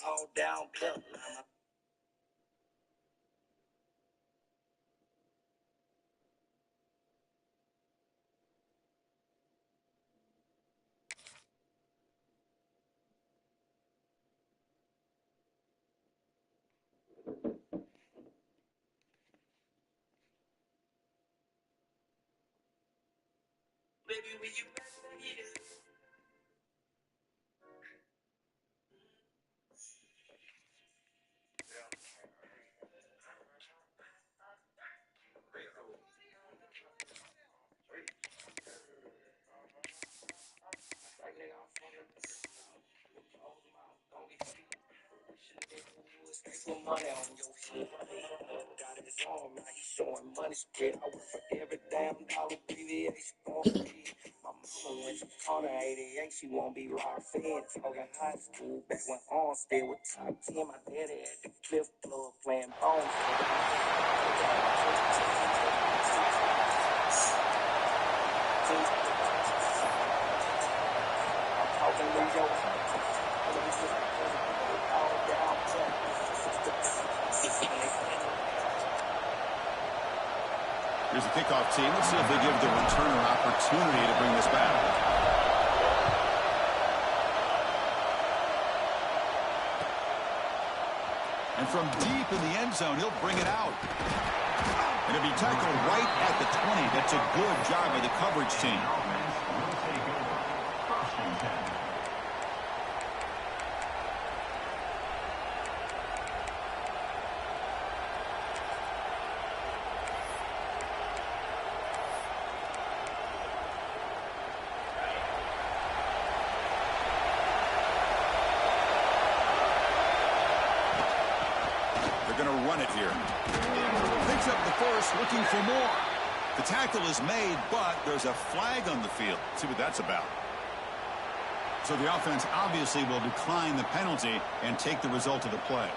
all down blood. Baby, will you marry me? Some money on your feet. Got his arm, now he's showing money spread. I work for every damn dollar, abbreviation on the beat. My mama went to Connor 88, she won't be rock fed. Talking high school, back when Armstead was top 10. My daddy had the Cliff Club playing bones. I'm talking New York. All down track. Here's the kickoff team. Let's see if they give the returner opportunity to bring this back. And from deep in the end zone, he'll bring it out. And it'll be tackled right at the 20. That's a good job by the coverage team. They're going to run it here. Picks up the first, looking for more. The tackle is made, but there's a flag on the field. Let's see what that's about. So the offense obviously will decline the penalty and take the result of the play.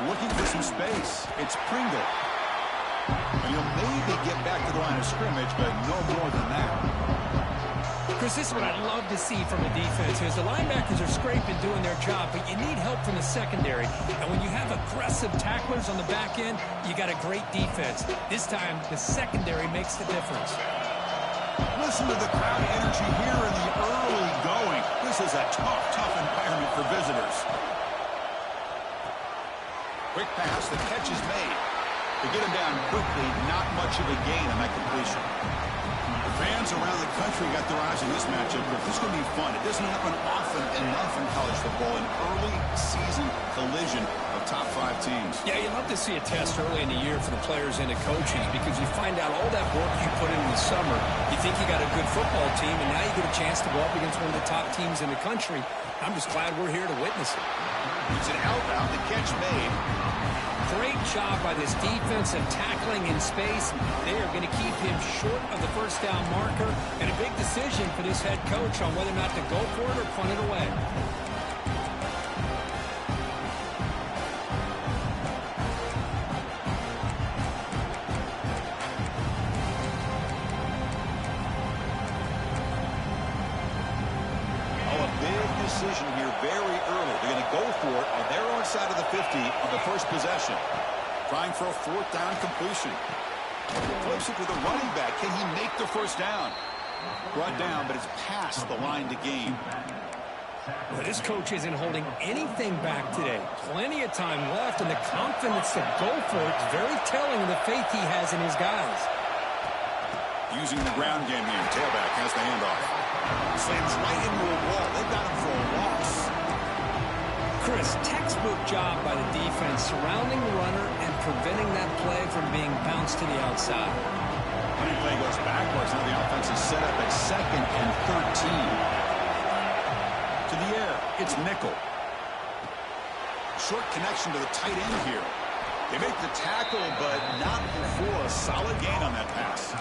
Looking for some space. It's Pringle. And he'll maybe get back to the line of scrimmage, but no more than that. Chris, this is what I'd love to see from a defense. As the linebackers are scraping, doing their job, but you need help from the secondary. And when you have aggressive tacklers on the back end, you got a great defense. This time, the secondary makes the difference. Listen to the crowd energy here in the early going. This is a tough environment for visitors. Quick pass, the catch is made. To get him down quickly, not much of a gain on that completion. The fans around the country got their eyes on this matchup, but this is going to be fun. It doesn't happen often enough in college football, an early season collision of top 5 teams. Yeah, you love to see a test early in the year for the players and the coaches because you find out all that work you put in the summer. You think you got a good football team, and now you get a chance to go up against one of the top teams in the country. I'm just glad we're here to witness it. It's an outbound, the catch made. Great job by this defense of tackling in space. They are going to keep him short of the first down marker. And a big decision for this head coach on whether or not to go for it or punt it away. Decision here very early. They're going to go for it on their own side of the 50 on the first possession. Trying for a 4th down completion. Flips it to the running back. Can he make the first down? Brought down, but it's past the line to gain. Well, this coach isn't holding anything back today. Plenty of time left, and the confidence to go for it is very telling of the faith he has in his guys. Using the ground game here. Tailback has the handoff. Slams right into a wall. They've got him for a loss. Chris, textbook job by the defense surrounding the runner and preventing that play from being bounced to the outside. Running play goes backwards. Now the offense is set up at 2nd and 13. To the air. It's Nickel. Short connection to the tight end here. They make the tackle, but not before a solid gain on that pass.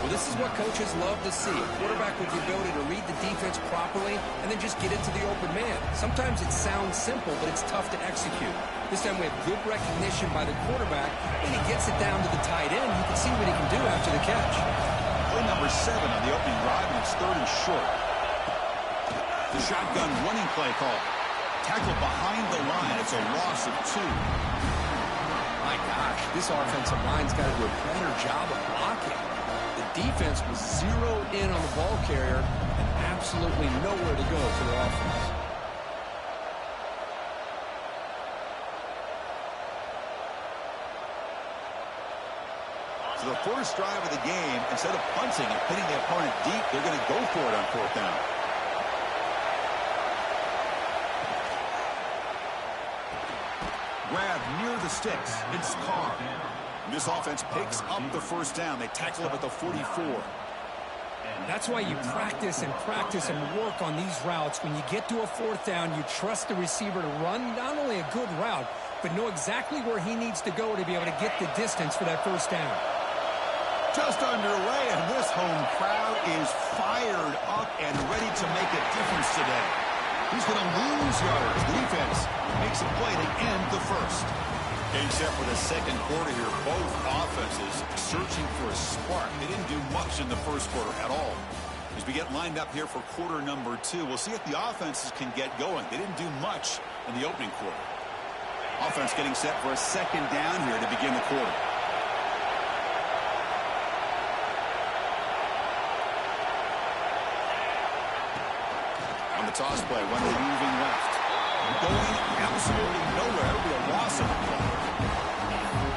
Well, this This is what coaches love to see. A quarterback with the ability to read the defense properly and then just get into the open man. Sometimes it sounds simple, but it's tough to execute. This time we have good recognition by the quarterback, and he gets it down to the tight end. You can see what he can do after the catch. Play number 7 on the opening drive, and it's 3rd and short. The shotgun running play call. Tackle behind the line. It's a loss of 2. My gosh, this offensive line's got to do a better job of blocking. The defense was zeroed in on the ball carrier and absolutely nowhere to go for the offense. So the first drive of the game, instead of punting and pinning the opponent deep, they're going to go for it on 4th down. Grab near the sticks. It's Carr. This offense picks up the first down. They tackle him at the 44. That's why you practice and work on these routes. When you get to a 4th down, you trust the receiver to run not only a good route, but know exactly where he needs to go to be able to get the distance for that first down. Just underway, and this home crowd is fired up and ready to make a difference today. Who's going to lose yards? The defense makes a play to end the first. Except for the second quarter here, both offenses searching for a spark. They didn't do much in the first quarter at all. As we get lined up here for quarter number 2, we'll see if the offenses can get going. They didn't do much in the opening quarter. Offense getting set for a second down here to begin the quarter. On the toss play, Wendell moving left. Going absolutely nowhere. It'll be a loss of the play.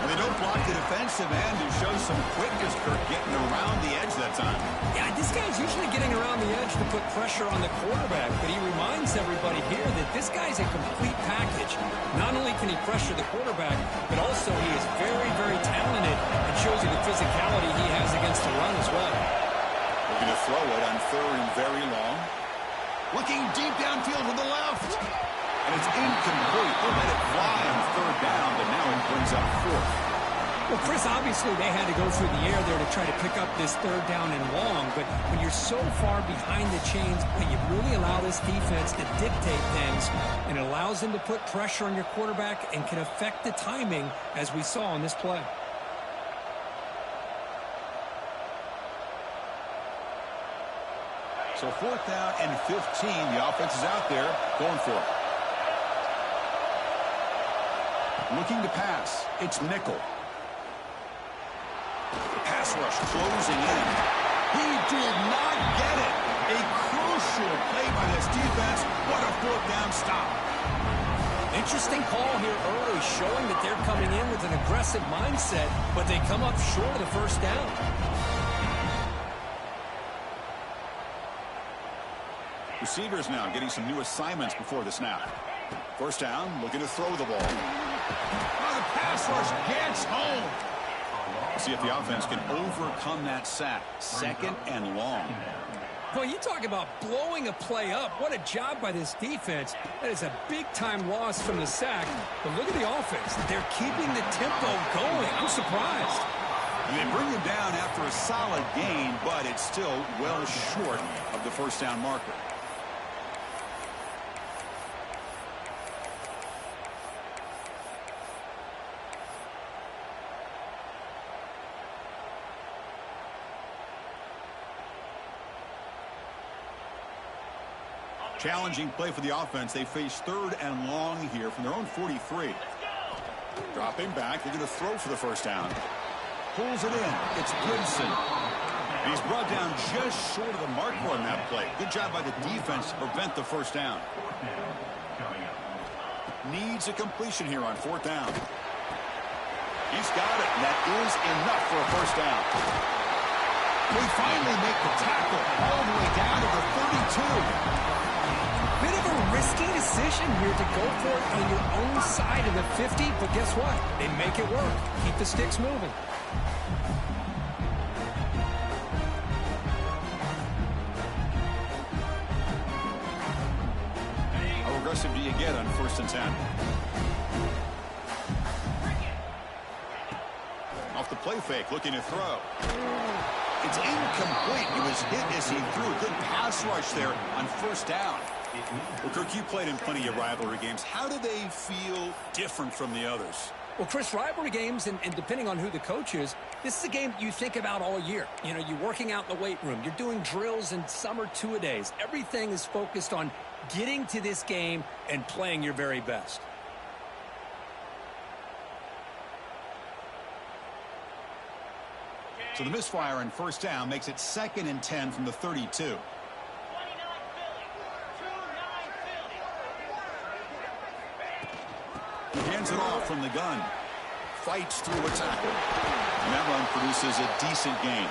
And they don't block the defensive end, who shows some quickness for getting around the edge that time. Yeah, this guy's usually getting around the edge to put pressure on the quarterback, but he reminds everybody here that this guy's a complete package. Not only can he pressure the quarterback, but also he is very, very talented and shows you the physicality he has against the run as well. Looking to throw it on 3rd and very long. Looking deep downfield to the left. And it's incomplete. They let it fly on 3rd down, but now it brings up 4th. Well, Chris, obviously they had to go through the air there to try to pick up this 3rd down and long, but when you're so far behind the chains, you really allow this defense to dictate things, and it allows them to put pressure on your quarterback and can affect the timing, as we saw on this play. So 4th down and 15. The offense is out there going for it. Looking to pass. It's Nickel. Pass rush closing in. He did not get it. A crucial play by this defense. What a 4th down stop. Interesting call here early, showing that they're coming in with an aggressive mindset, but they come up short of the first down. Receivers now getting some new assignments before the snap. First down, looking to throw the ball. Oh, the pass rush gets home. See if the offense can overcome that sack. 2nd and long. Well, you talk about blowing a play up. What a job by this defense. That is a big-time loss from the sack. But look at the offense. They're keeping the tempo going. I'm surprised. And they bring him down after a solid gain, but it's still well short of the first down marker. Challenging play for the offense. They face 3rd and long here from their own 43. Dropping back. They're going to throw for the first down. Pulls it in. It's Gibson. And he's brought down just short of the marker on that play. Good job by the defense to prevent the first down. Needs a completion here on 4th down. He's got it, and that is enough for a first down. They finally make the tackle all the way down to the 32. Bit of a risky decision here to go for it on your own side of the 50, but guess what? They make it work. Keep the sticks moving. How aggressive do you get on 1st and 10? Off the play fake, looking to throw. It's incomplete. He was hit as he threw. Good pass rush there on first down. Well, Kirk, you played in plenty of rivalry games. How do they feel different from the others? Well, Chris, rivalry games, and depending on who the coach is, this is a game you think about all year. You know, you're working out in the weight room. You're doing drills in summer two-a-days. Everything is focused on getting to this game and playing your very best. So the misfire on first down makes it 2nd and 10 from the 32. He hands it off from the gun. Fights through a tackle. And that run produces a decent gain.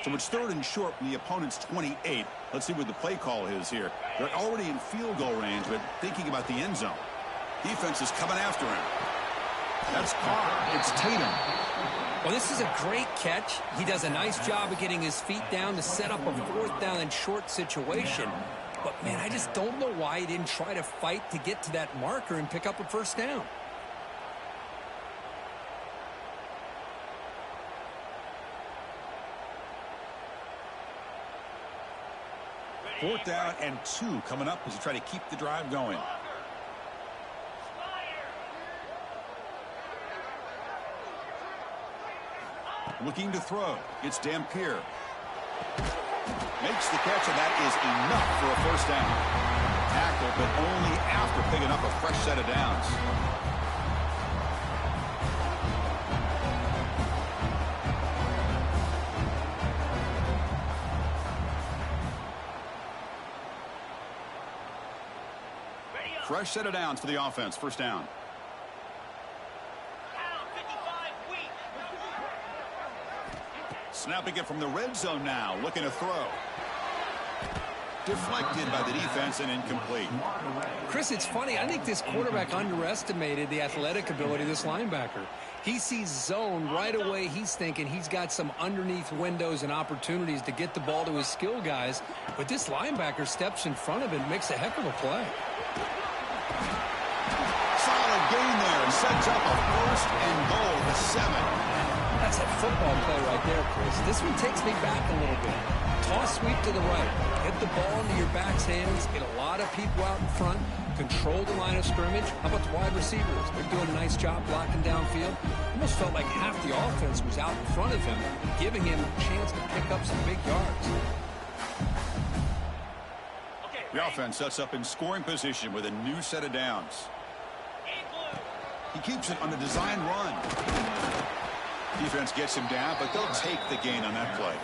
So it's 3rd and short from the opponent's 28. Let's see what the play call is here. They're already in field goal range, but thinking about the end zone. Defense is coming after him. That's Carr. It's Tatum. Well, this is a great catch. He does a nice job of getting his feet down to set up a 4th down and short situation. But, man, I just don't know why he didn't try to fight to get to that marker and pick up a first down. 4th down and 2 coming up as you try to keep the drive going. Looking to throw. It's Dampier. Makes the catch, and that is enough for a first down. Tackle, but only after picking up a fresh set of downs. Fresh set of downs for the offense. First down. Snapping it from the red zone now. Looking to throw. Deflected by the defense and incomplete. Chris, it's funny. I think this quarterback underestimated the athletic ability of this linebacker. He sees zone right away. He's thinking he's got some underneath windows and opportunities to get the ball to his skill guys. But this linebacker steps in front of it, makes a heck of a play. Solid gain there and sets up a 1st and goal to 7. That's a football play right there, Chris. This one takes me back a little bit. Toss sweep to the right. Hit the ball into your back's hands. Get a lot of people out in front. Control the line of scrimmage. How about the wide receivers? They're doing a nice job blocking downfield. Almost felt like half the offense was out in front of him, giving him a chance to pick up some big yards. The offense sets up in scoring position with a new set of downs. He keeps it on a design run. Defense gets him down, but they'll take the gain on that play.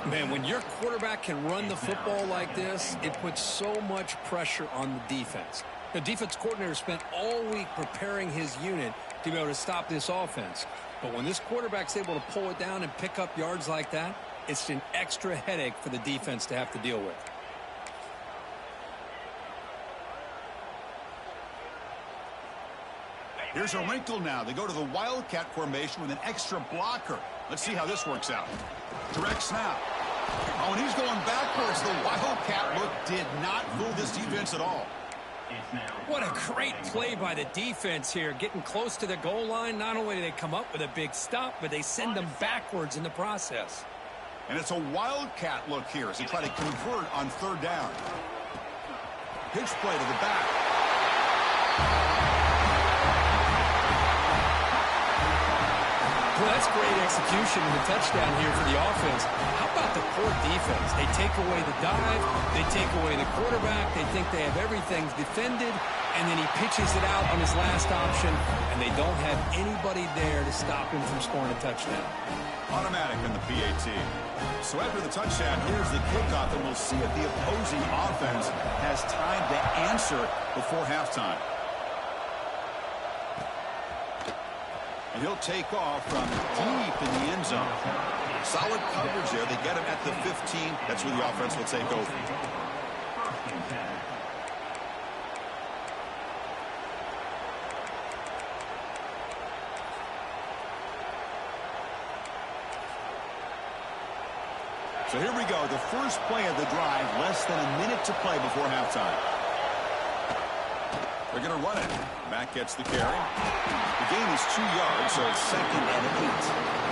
Man, when your quarterback can run the football like this, it puts so much pressure on the defense. The defense coordinator spent all week preparing his unit to be able to stop this offense. But when this quarterback's able to pull it down and pick up yards like that, it's an extra headache for the defense to have to deal with. Here's a wrinkle now. They go to the Wildcat formation with an extra blocker. Let's see how this works out. Direct snap. Oh, and he's going backwards. The Wildcat look did not fool this defense at all. What a great play by the defense here. Getting close to the goal line, not only do they come up with a big stop, but they send them backwards in the process. And it's a Wildcat look here as they try to convert on 3rd down. Pitch play to the back. Well, that's great execution and the touchdown here for the offense. How about the poor defense? They take away the dive, they take away the quarterback, they think they have everything defended, and then he pitches it out on his last option, and they don't have anybody there to stop him from scoring a touchdown. Automatic in the PAT. So after the touchdown, here's the kickoff, and we'll see if the opposing offense has time to answer before halftime. And he'll take off from deep in the end zone. Solid coverage there. They get him at the 15. That's where the offense will take over. So here we go, the first play of the drive, less than a minute to play before halftime. They're going to run it. Mack gets the carry. The gain is 2 yards, so it's 2nd and 8.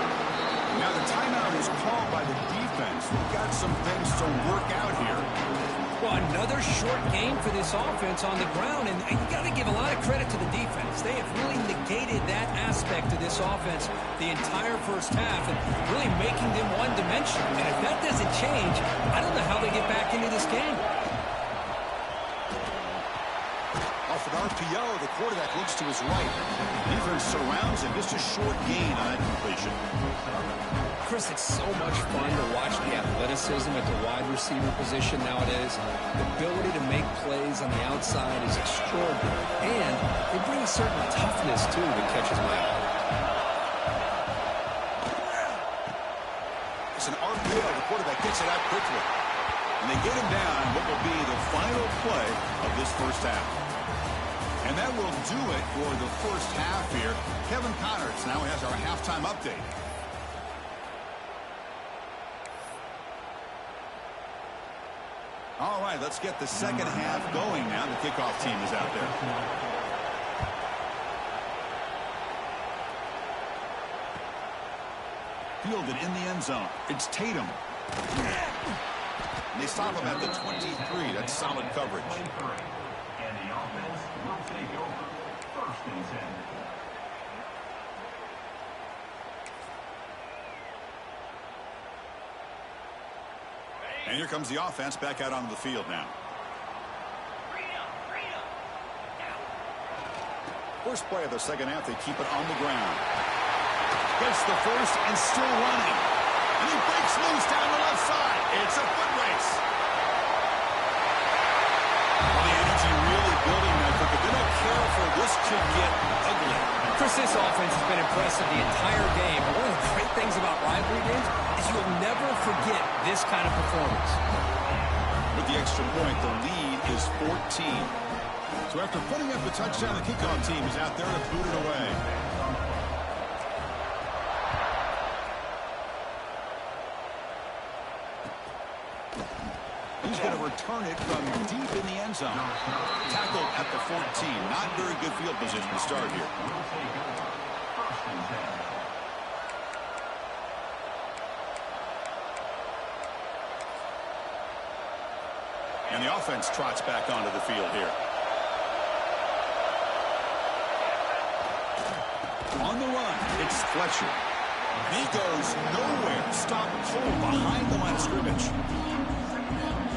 Now the timeout is called by the defense. We've got some things to work out here. Well, another short game for this offense on the ground, and you got to give a lot of credit to the defense. They have really negated that aspect of this offense the entire first half and really making them one-dimensional. And if that doesn't change, I don't know how they get back into this game. Off an RPO, the quarterback looks to his right. Defense surrounds him. Just a short gain on that completion. Chris, it's so much fun to watch the athleticism at the wide receiver position nowadays. The ability to make plays on the outside is extraordinary. And they bring a certain toughness, too, that catches my eye. It's an RPO. The quarterback gets it out quickly. And they get him down on what will be the final play of this first half. And that will do it for the first half here. Kevin Connors now has our halftime update. All right, let's get the second half going now. The kickoff team is out there. Fielded in the end zone. It's Tatum. And they stop him at the 23. That's solid coverage. And the offense will take over. 1st and 10. And here comes the offense back out onto the field now. First play of the second half, they keep it on the ground. Gets the first and still running. And he breaks loose down the left side. It's a foot race. Well, the energy really building now, but they're not careful. This could get ugly. Chris, this offense has been impressive the entire game. But one of the great things about rivalry games is you'll never forget this kind of performance. With the extra point, the lead is 14. So after putting up the touchdown, the kickoff team is out there to boot it away. He's going to return it from deep in the end zone. Tackled at the 14. Not very good field position to start here. And the offense trots back onto the field here. On the run, it's Fletcher. He goes nowhere. Stopped cold behind the line of scrimmage.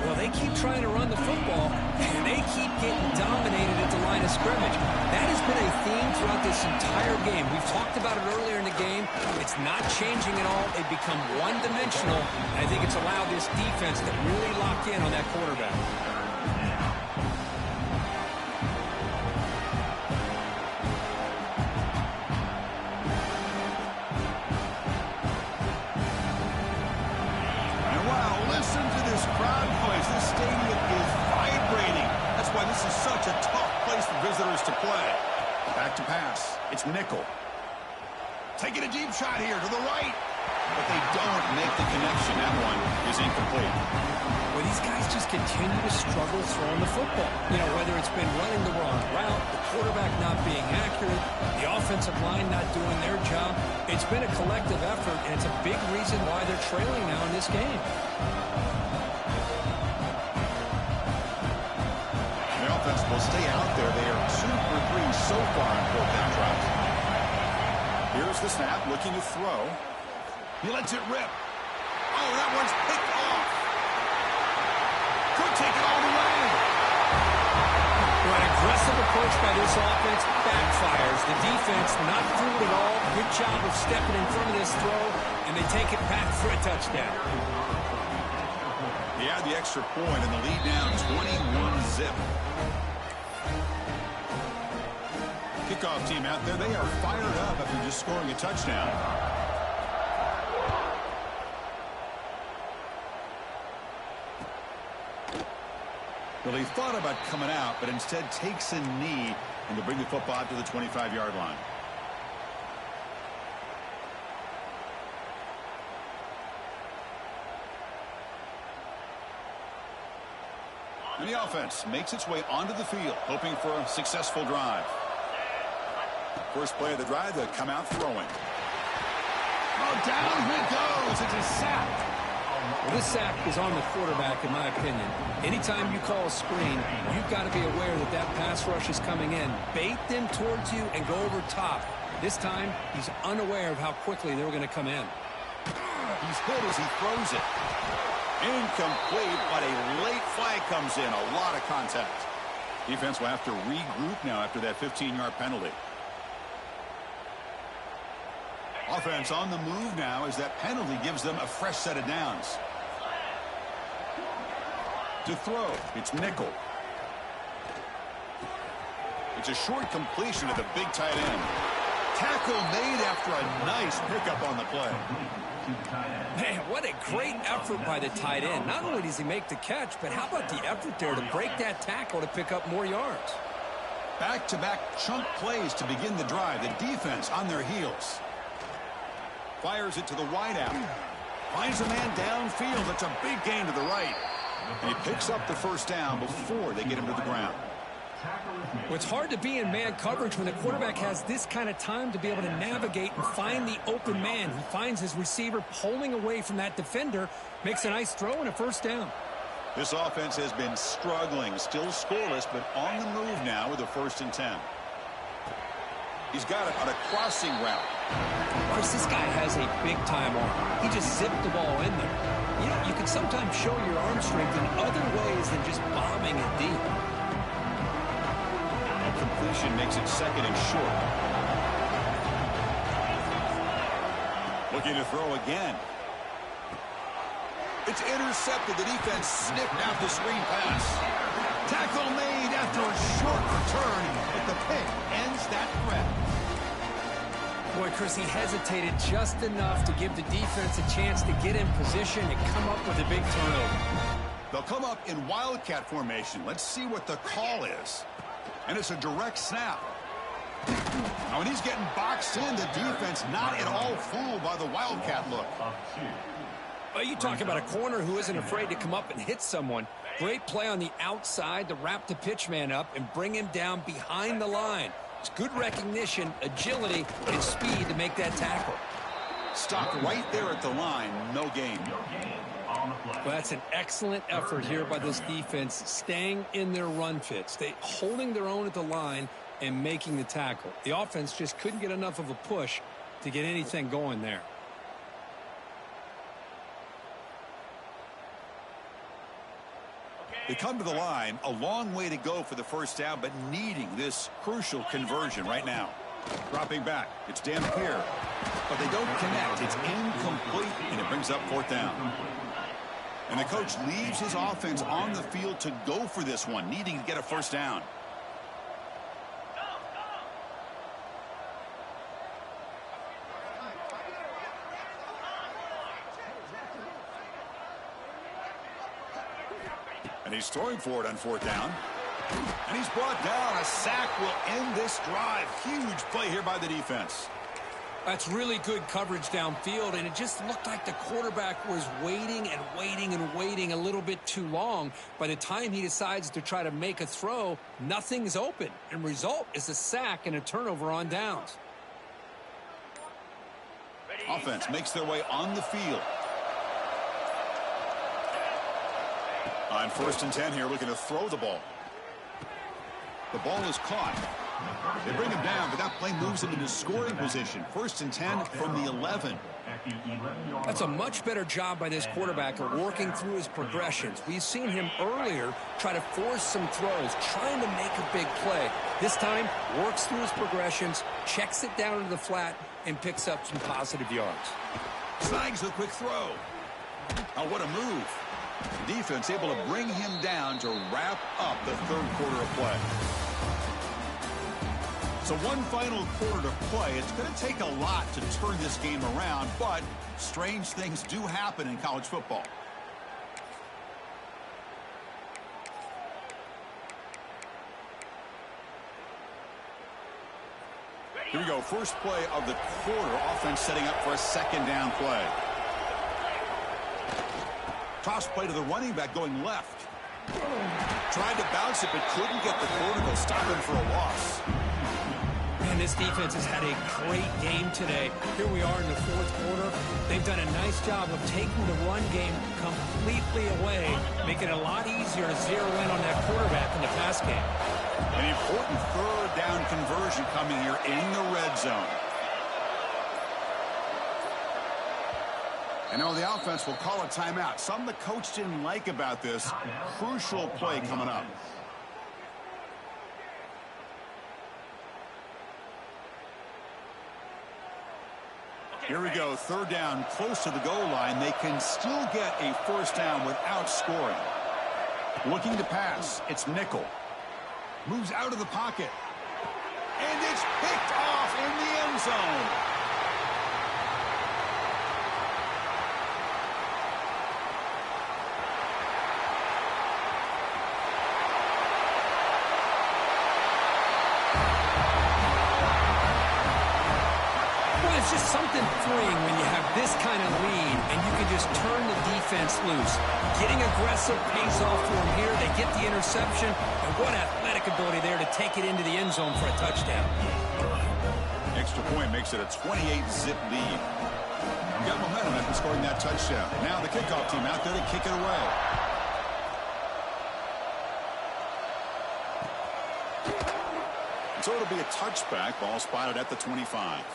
Well, they keep trying to run the football, and they keep getting dominated at the line of scrimmage. That has been a theme throughout this entire game. We've talked about it earlier in the game. It's not changing at all. They've become one-dimensional, and I think it's allowed this defense to really lock in on that quarterback. This is such a tough place for visitors to play. Back to pass. It's Nickel. Taking a deep shot here to the right. But they don't make the connection. That one is incomplete. Well, these guys just continue to struggle throwing the football. You know, whether it's been running the wrong route, the quarterback not being accurate, the offensive line not doing their job. It's been a collective effort, and it's a big reason why they're trailing now in this game. Will stay out there. They are 2 for 3 so far on 4th down drives. Here's the snap, looking to throw. He lets it rip. Oh, that one's picked off. Could take it all the way. Well, an aggressive approach by this offense backfires. The defense not fooled at all. Good job of stepping in front of this throw, and they take it back for a touchdown. He had the extra point, and the lead down 21-zip. Kickoff team out there, they are fired up after just scoring a touchdown. Well, he thought about coming out, but instead takes a knee and to bring the football out to the 25-yard line. And the offense makes its way onto the field, hoping for a successful drive. First play of the drive, they'll come out throwing. Oh, down he goes. It's a sack. Well, this sack is on the quarterback, in my opinion. Anytime you call a screen, you've got to be aware that that pass rush is coming in. Bait them towards you and go over top. This time, he's unaware of how quickly they're going to come in. He's hit as he throws it. Incomplete, but a late flag comes in. A lot of contact. Defense will have to regroup now after that 15-yard penalty. Offense on the move now as that penalty gives them a fresh set of downs. To throw, it's Nickel. It's a short completion to the big tight end. Tackle made after a nice pickup on the play. Man, what a great effort by the tight end. Not only does he make the catch, but how about the effort there to break that tackle to pick up more yards? Back-to-back chunk plays to begin the drive. The defense on their heels. Fires it to the wideout. Finds a man downfield. That's a big gain to the right. And he picks up the first down before they get him to the ground. Well, it's hard to be in man coverage when the quarterback has this kind of time to be able to navigate and find the open man. He finds his receiver pulling away from that defender, makes a nice throw and a first down. This offense has been struggling, still scoreless, but on the move now with a 1st and 10. He's got it on a crossing route. Chris, this guy has a big-time arm. He just zipped the ball in there. You know, you can sometimes show your arm strength in other ways than just bombing it deep. Completion makes it 2nd and short. Looking to throw again. It's intercepted. The defense snipped out the screen pass. Tackle made after a short return, but the pick ends that threat. Boy, Chris, he hesitated just enough to give the defense a chance to get in position and come up with a big turnover. They'll come up in Wildcat formation. Let's see what the call is. And it's a direct snap. Now, when he's getting boxed in, the defense not at all fooled by the Wildcat look. Well, you talk about a corner who isn't afraid to come up and hit someone. Great play on the outside to wrap the pitch man up and bring him down behind the line. It's good recognition, agility, and speed to make that tackle. Stopped right there at the line. No gain. Well, that's an excellent effort here by this defense, staying in their run fit, holding their own at the line and making the tackle. The offense just couldn't get enough of a push to get anything going there. They come to the line, a long way to go for the first down, but needing this crucial conversion right now. Dropping back, it's Dampier, but they don't connect. It's incomplete, and it brings up 4th down. And the coach leaves his offense on the field to go for this one, needing to get a first down. And he's throwing for it on 4th down. And he's brought down. A sack will end this drive. Huge play here by the defense. That's really good coverage downfield, and it just looked like the quarterback was waiting and waiting and waiting a little bit too long. By the time he decides to try to make a throw, nothing's open. And result is a sack and a turnover on downs. Offense makes their way on the field. On 1st and 10 here, looking to throw the ball. The ball is caught. They bring him down, but that play moves him into scoring position. 1st and 10 from the 11. That's a much better job by this quarterback of working through his progressions. We've seen him earlier try to force some throws, trying to make a big play. This time, works through his progressions, checks it down into the flat, and picks up some positive yards. Snags the quick throw. Oh, what a move. The defense able to bring him down to wrap up the 3rd quarter of play. So one final quarter to play. It's going to take a lot to turn this game around, but strange things do happen in college football. Here we go. First play of the quarter. Offense setting up for a second down play. Toss play to the running back going left. Tried to bounce it, but couldn't get the quarter to stop him for a loss. Man, this defense has had a great game today. Here we are in the fourth quarter. They've done a nice job of taking the run game completely away, making it a lot easier to zero in on that quarterback in the pass game. An important third down conversion coming here in the red zone. And now the offense will call a timeout. Something the coach didn't like about this. Crucial play coming up. Here we go. Third down, close to the goal line. They can still get a first down without scoring. Looking to pass. It's Nickel. Moves out of the pocket. And it's picked off in the end zone. It's just something freeing when you have this kind of lead and you can just turn the defense loose. Getting aggressive pays off for them here. They get the interception, and what athletic ability there to take it into the end zone for a touchdown. Extra point makes it a 28-zip lead. Got momentum after scoring that touchdown. Now the kickoff team out there to kick it away. So it'll be a touchback. Ball spotted at the 25.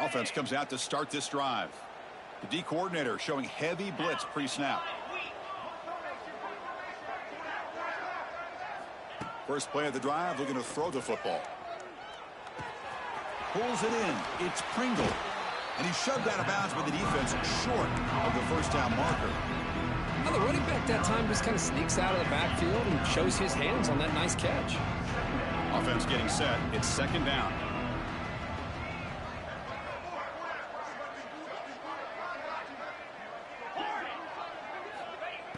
Offense comes out to start this drive. The D coordinator showing heavy blitz pre-snap. First play of the drive, looking to throw the football. Pulls it in. It's Pringle. And he's shoved out of bounds by the defense short of the first down marker. Now the running back that time just kind of sneaks out of the backfield and shows his hands on that nice catch. Offense getting set. It's second down.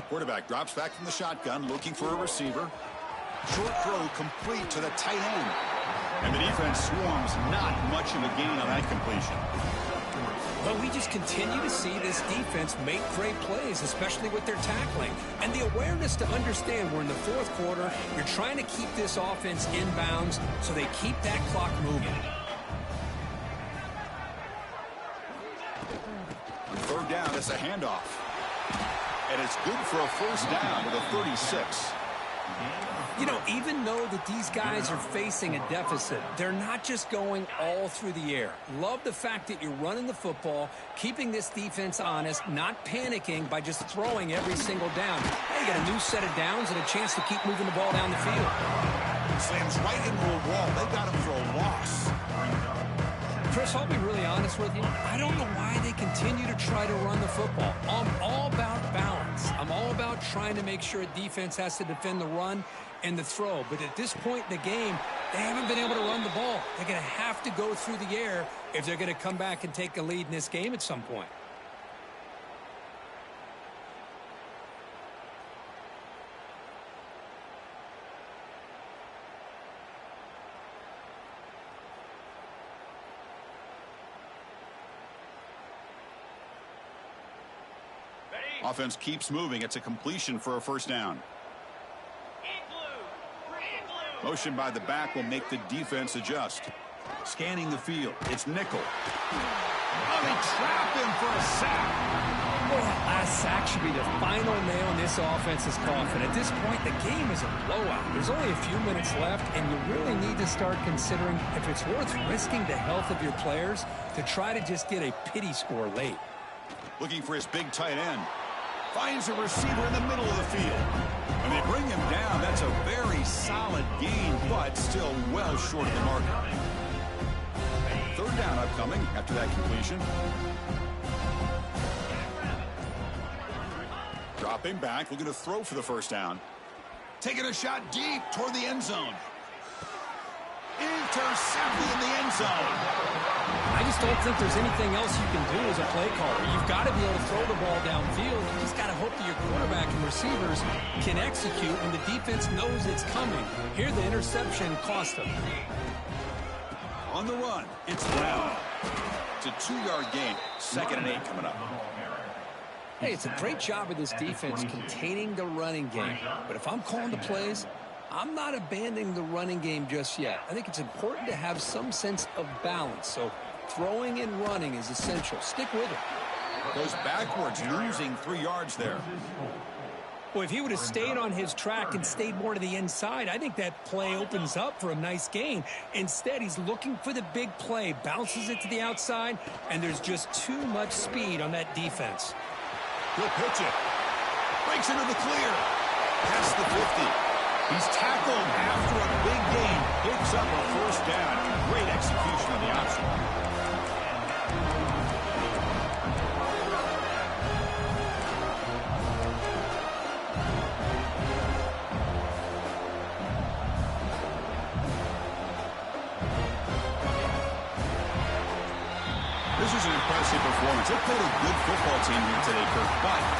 Quarterback drops back from the shotgun, looking for a receiver. Short throw complete to the tight end. And the defense swarms, not much of a gain on that completion. But we just continue to see this defense make great plays, especially with their tackling. And the awareness to understand we're in the fourth quarter, you're trying to keep this offense in bounds so they keep that clock moving. On third down, it's a handoff. And it's good for a first down with a 36. You know, even though that these guys are facing a deficit, they're not just going all through the air. Love the fact that you're running the football, keeping this defense honest, not panicking by just throwing every single down. Hey, you got a new set of downs and a chance to keep moving the ball down the field. Slams right into a wall. They got him for a loss. Chris, I'll be really honest with you. I don't know why they continue to try to run the football. I'm all about balance. I'm all about trying to make sure a defense has to defend the run and the throw. But at this point in the game, they haven't been able to run the ball. They're going to have to go through the air if they're going to come back and take a lead in this game at some point. Offense keeps moving. It's a completion for a first down. Motion by the back will make the defense adjust. Scanning the field. It's Nickel. Oh, they trapped him for a sack. Boy, that last sack should be the final nail in this offense's coffin. At this point, the game is a blowout. There's only a few minutes left, and you really need to start considering if it's worth risking the health of your players to try to just get a pity score late. Looking for his big tight end. Finds a receiver in the middle of the field. And they bring him down. That's a very solid gain, but still well short of the marker. Third down upcoming after that completion. Dropping back, looking to throw for the first down. Taking a shot deep toward the end zone. Incomplete! intercepted in the end zone. I just don't think there's anything else you can do as a play caller. You've got to be able to throw the ball downfield. You just got to hope that your quarterback and receivers can execute when the defense knows it's coming. Here, the interception cost them. On the run, it's Brown. It's a 2-yard gain. 2nd and 8 coming up. Hey, it's a great job of this defense containing the running game. But if I'm calling the plays, I'm not abandoning the running game just yet. I think it's important to have some sense of balance. So throwing and running is essential. Stick with it. Goes backwards, losing 3 yards there. Well, if he would have stayed on his track and stayed more to the inside, I think that play opens up for a nice gain. Instead, he's looking for the big play, bounces it to the outside, and there's just too much speed on that defense. He'll pitch it. Breaks into the clear. Past the 50. He's tackled after a big gain. Picks up a 1st down. Great execution on the option. This is an impressive performance. They played a good football team here today, Kirk, but